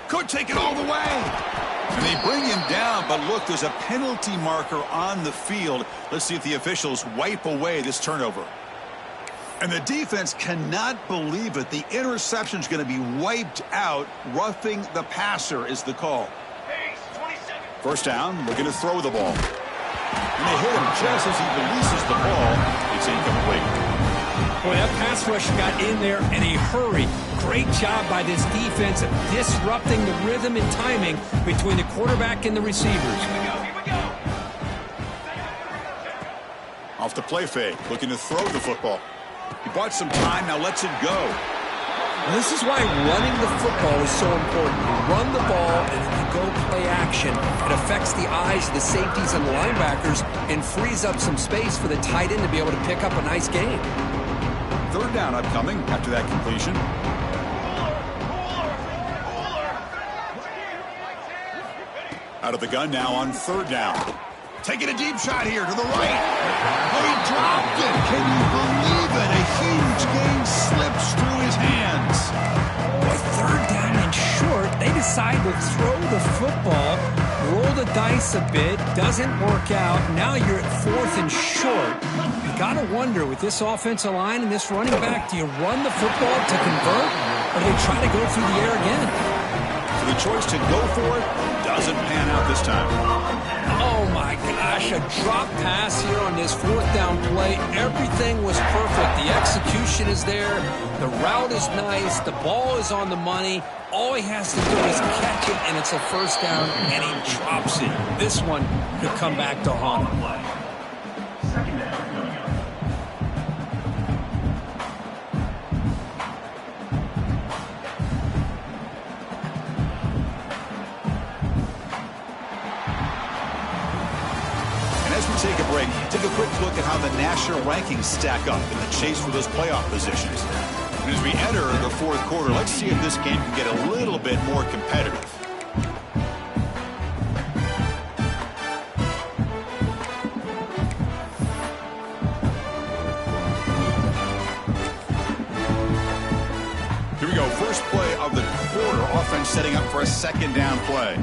Could take it all the way. And they bring him down, but look, there's a penalty marker on the field. Let's see if the officials wipe away this turnover. And the defense cannot believe it. The interception's going to be wiped out. Roughing the passer is the call. First down, looking to throw the ball. And they hit him just as he releases the ball. It's incomplete. Boy, that pass rush got in there in a hurry. Great job by this defense of disrupting the rhythm and timing between the quarterback and the receivers. Here we go. Off the play fake, looking to throw the football. He bought some time, now lets it go. Well, this is why running the football is so important. You run the ball and then you go play action. It affects the eyes of the safeties and the linebackers and frees up some space for the tight end to be able to pick up a nice game. 3rd down upcoming after that completion. Out of the gun now on 3rd down. Taking a deep shot here to the right. Oh, he dropped it. Can you believe it? A huge gain slips through his hands. Boy, 3rd down and short. They decide to throw the football, roll the dice a bit, doesn't work out. Now you're at 4th and short. You got to wonder, with this offensive line and this running back, do you run the football to convert, or do you try to go through the air again? So the choice to go for it doesn't pan out this time. Oh, my gosh, a drop pass here on this 4th down play. Everything was perfect. The execution is there. The route is nice. The ball is on the money. All he has to do is catch it, and it's a first down, and he drops it. This one could come back to haunt him. Second down coming up. And as we take a break, take a quick look at how the national rankings stack up in the chase for those playoff positions. And as we enter the 4th quarter, let's see if this game can get a little bit more competitive. Here we go. First play of the quarter. Offense setting up for a 2nd down play.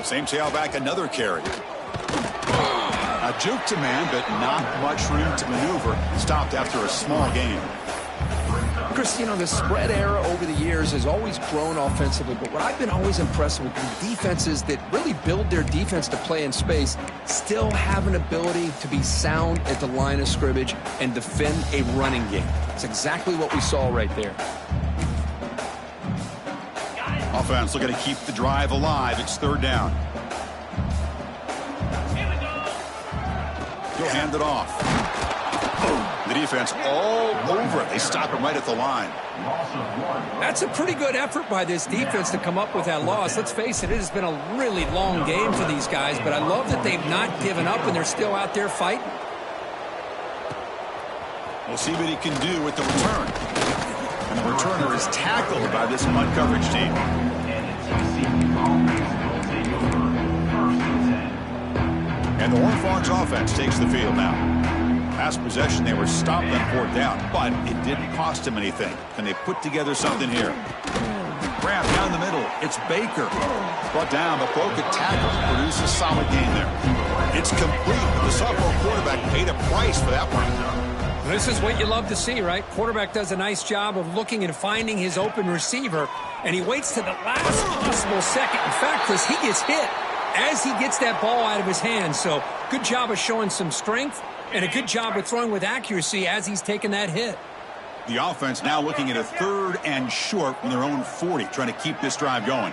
Same tailback, another carry. A juke to man, but not much room to maneuver. Stopped after a small gain. Chris, you know, the spread era over the years has always grown offensively, but what I've been always impressed with is defenses that really build their defense to play in space still have an ability to be sound at the line of scrimmage and defend a running game. It's exactly what we saw right there. Offense looking to keep the drive alive. It's 3rd down. He'll hand it off. The defense all over it. They stop him right at the line. That's a pretty good effort by this defense to come up with that loss. Let's face it, it has been a really long game for these guys, but I love that they've not given up and they're still out there fighting. We'll see what he can do with the return. And the returner is tackled by this punt coverage team. And the TCU offense will take over And the Horned offense takes the field now. Last possession, they were stopped on 4th down, but it didn't cost them anything. Can they put together something here? Grab down the middle. It's Baker. Brought down, but broke a tackle. Produced a solid game there. It's complete, but the sophomore quarterback paid a price for that one. This is what you love to see, right? Quarterback does a nice job of looking and finding his open receiver, and he waits to the last possible second. In fact, Chris, he gets hit as he gets that ball out of his hands. So good job of showing some strength and a good job of throwing with accuracy as he's taking that hit. The offense now looking at a 3rd and short from their own 40, trying to keep this drive going.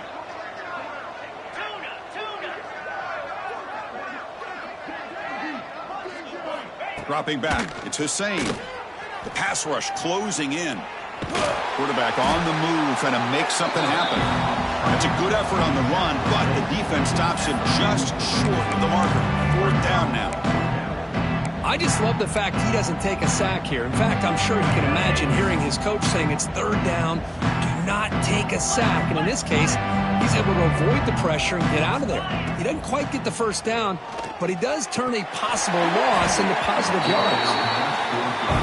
Dropping back, it's Hussein. The pass rush closing in. Quarterback on the move, trying to make something happen. That's a good effort on the run, but the defense stops him just short of the marker. 4th down now. I just love the fact he doesn't take a sack here. In fact, I'm sure you can imagine hearing his coach saying it's 3rd down, do not take a sack. And in this case, he's able to avoid the pressure and get out of there. He doesn't quite get the 1st down, but he does turn a possible loss into positive yards.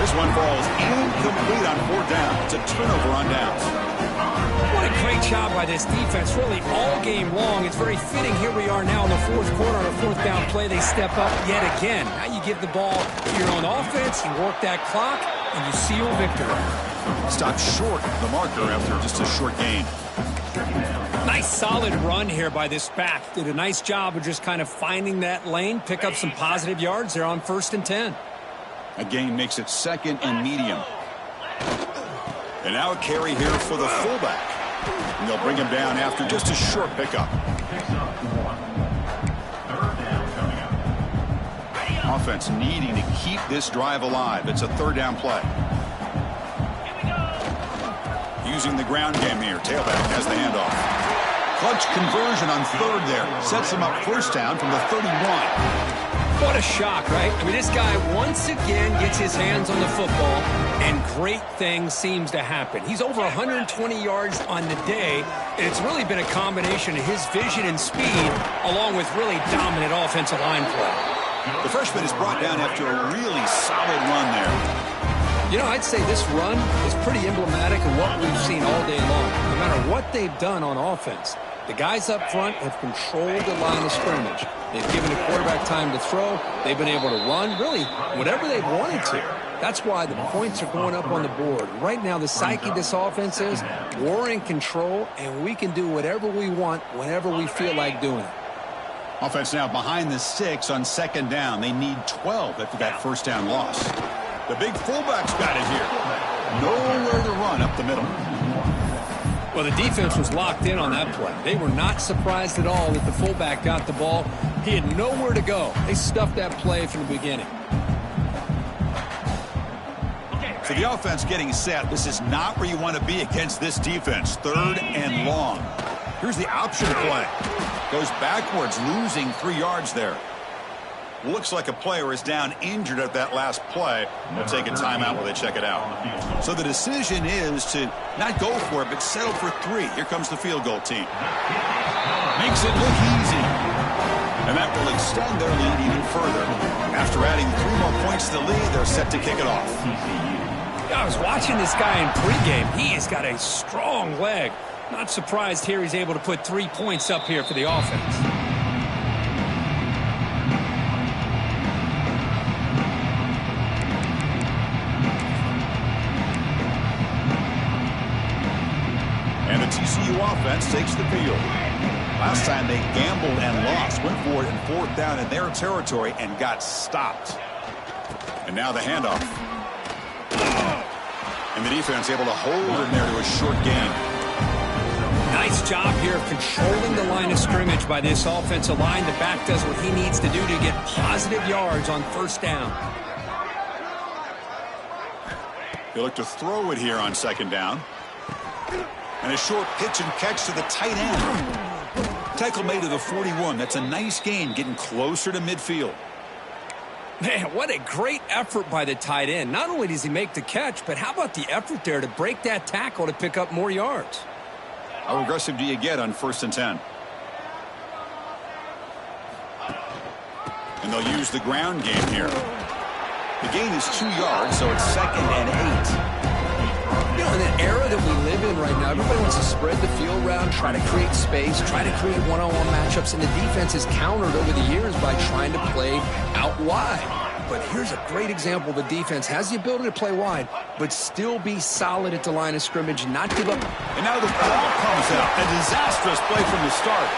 This one falls incomplete on 4th down. It's a turnover on downs. What a great job by this defense, really all game long. It's very fitting. Here we are now in the 4th quarter on a 4th down play. They step up yet again. Now you give the ball to your own offense, you work that clock, and you seal victory. Stop short of the marker after just a short gain. Nice solid run here by this back. Did a nice job of just kind of finding that lane, pick up some positive yards there on 1st and 10. A gain makes it 2nd and medium. And now a carry here for the fullback. And they'll bring him down after just a short pickup. Offense needing to keep this drive alive. It's a 3rd down play. Using the ground game here. Tailback has the handoff. Clutch conversion on 3rd there. Sets him up 1st down from the 31. What a shock, right? I mean, this guy once again gets his hands on the football, and great things seems to happen. He's over 120 yards on the day, and it's really been a combination of his vision and speed, along with really dominant offensive line play. The freshman is brought down after a really solid run there. You know, I'd say this run is pretty emblematic of what we've seen all day long. No matter what they've done on offense, the guys up front have controlled the line of scrimmage. They've given the quarterback time to throw. They've been able to run, really, whatever they've wanted to. That's why the points are going up on the board. Right now, the psyche of this offense is we're in control, and we can do whatever we want whenever we feel like doing it. Offense now behind the 6 on 2nd down. They need 12 after that 1st down loss. The big fullback's got it here. Nowhere to run up the middle. Well, the defense was locked in on that play. They were not surprised at all that the fullback got the ball. He had nowhere to go. They stuffed that play from the beginning. So the offense getting set. This is not where you want to be against this defense. 3rd and long. Here's the option play. Goes backwards, losing 3 yards there. Looks like a player is down injured at that last play. They'll take a timeout while they check it out. So the decision is to not go for it, but settle for 3. Here comes the field goal team. Makes it look easy. And that will extend their lead even further. After adding 3 more points to the lead, they're set to kick it off. I was watching this guy in pregame. He has got a strong leg. Not surprised here he's able to put 3 points up here for the offense. And the TCU offense takes the field. Last time they gambled and lost. Went for it in 4th down in their territory and got stopped. And now the handoff. And the defense able to hold him there to a short gain. Nice job here of controlling the line of scrimmage by this offensive line. The back does what he needs to do to get positive yards on 1st down. They look to throw it here on 2nd down. And a short pitch and catch to the tight end. Tackle made to the 41. That's a nice gain, getting closer to midfield. Man, what a great effort by the tight end. Not only does he make the catch, but how about the effort there to break that tackle to pick up more yards? How aggressive do you get on 1st and 10? And they'll use the ground game here. The gain is 2 yards, so it's 2nd and 8. You know, in the era that we live in right now, everybody wants to spread the field around, try to create space, try to create one-on-one matchups, and the defense has countered over the years by trying to play out wide. But here's a great example. The defense has the ability to play wide, but still be solid at the line of scrimmage, not give up. And now the ball comes out. A disastrous play from the start.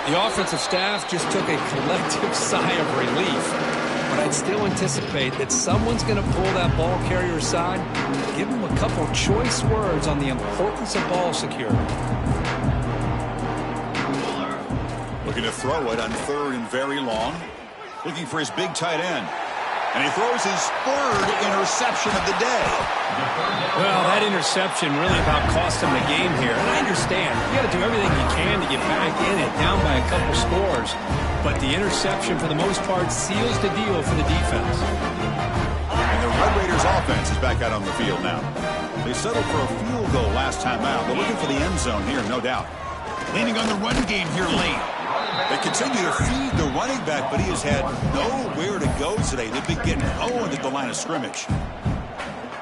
The offensive staff just took a collective sigh of relief. But I'd still anticipate that someone's going to pull that ball carrier aside, give him a couple choice words on the importance of ball security. Looking to throw it on 3rd and very long. Looking for his big tight end. And he throws his 3rd interception of the day. Well, that interception really about cost him the game here. And I understand. You got to do everything you can to get back in it, down by a couple scores. But the interception, for the most part, seals the deal for the defense. And the Red Raiders offense is back out on the field now. They settled for a field goal last time out. They're looking for the end zone here, no doubt. Leaning on the run game here late. They continue to feed the running back, but he has had nowhere to go today. They've been getting owned at the line of scrimmage.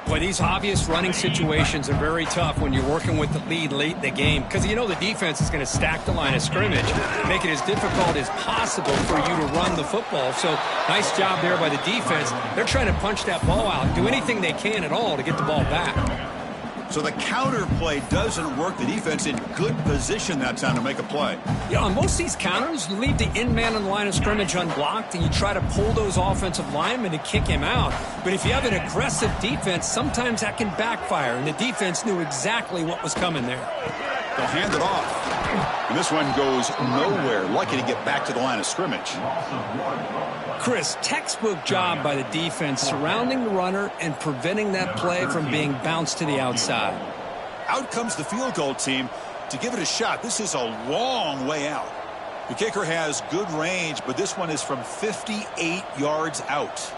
Boy, these obvious running situations are very tough when you're working with the lead late in the game because you know the defense is going to stack the line of scrimmage, make it as difficult as possible for you to run the football. So nice job there by the defense. They're trying to punch that ball out, do anything they can at all to get the ball back. So the counter play doesn't work. The defense in good position that time to make a play. You know, on most of these counters, you leave the in man on the line of scrimmage unblocked, and you try to pull those offensive linemen to kick him out. But if you have an aggressive defense, sometimes that can backfire, and the defense knew exactly what was coming there. They'll hand it off. And this one goes nowhere. Lucky to get back to the line of scrimmage. Chris, textbook job by the defense surrounding the runner and preventing that play from being bounced to the outside. Out comes the field goal team to give it a shot. This is a long way out. The kicker has good range, but this one is from 58 yards out.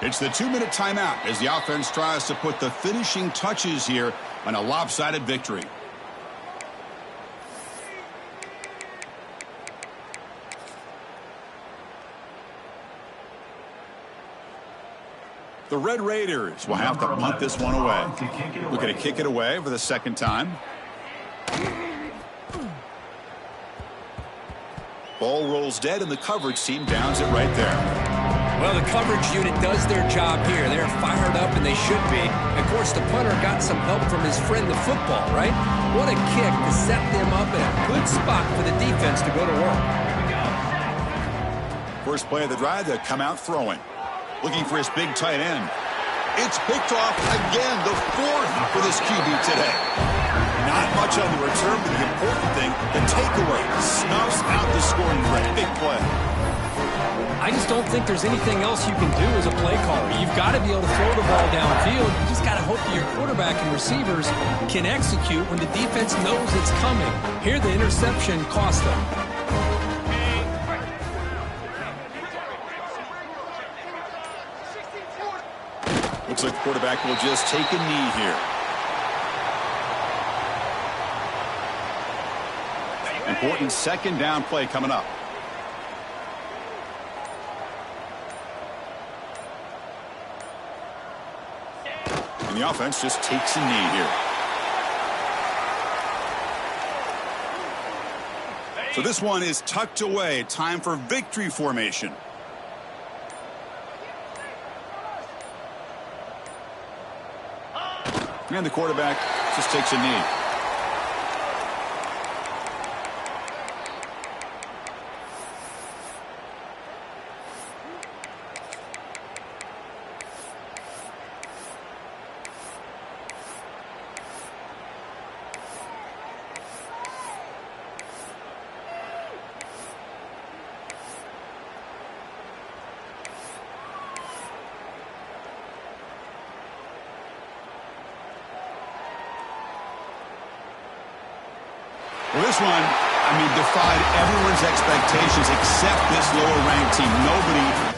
It's the 2-minute timeout as the offense tries to put the finishing touches here on a lopsided victory. The Red Raiders will have to punt this one away. Looking to kick it away for the 2nd time. Ball rolls dead, and the coverage team downs it right there. Well, the coverage unit does their job here. They're fired up, and they should be. Of course, the punter got some help from his friend, the football, right? What a kick to set them up in a good spot for the defense to go to work. First play of the drive, they come out throwing. Looking for his big tight end. It's picked off again, the 4th for this QB today. Not much on the return, but the important thing, the takeaway, snuffs out the scoring threat. Big play. I just don't think there's anything else you can do as a play caller. You've got to be able to throw the ball downfield. You just got to hope that your quarterback and receivers can execute when the defense knows it's coming. Here, the interception cost them. Looks like the quarterback will just take a knee here. Important 2nd down play coming up. And the offense just takes a knee here. So this one is tucked away. Time for victory formation. And the quarterback just takes a knee. Well, this one, defied everyone's expectations except this lower-ranked team. Nobody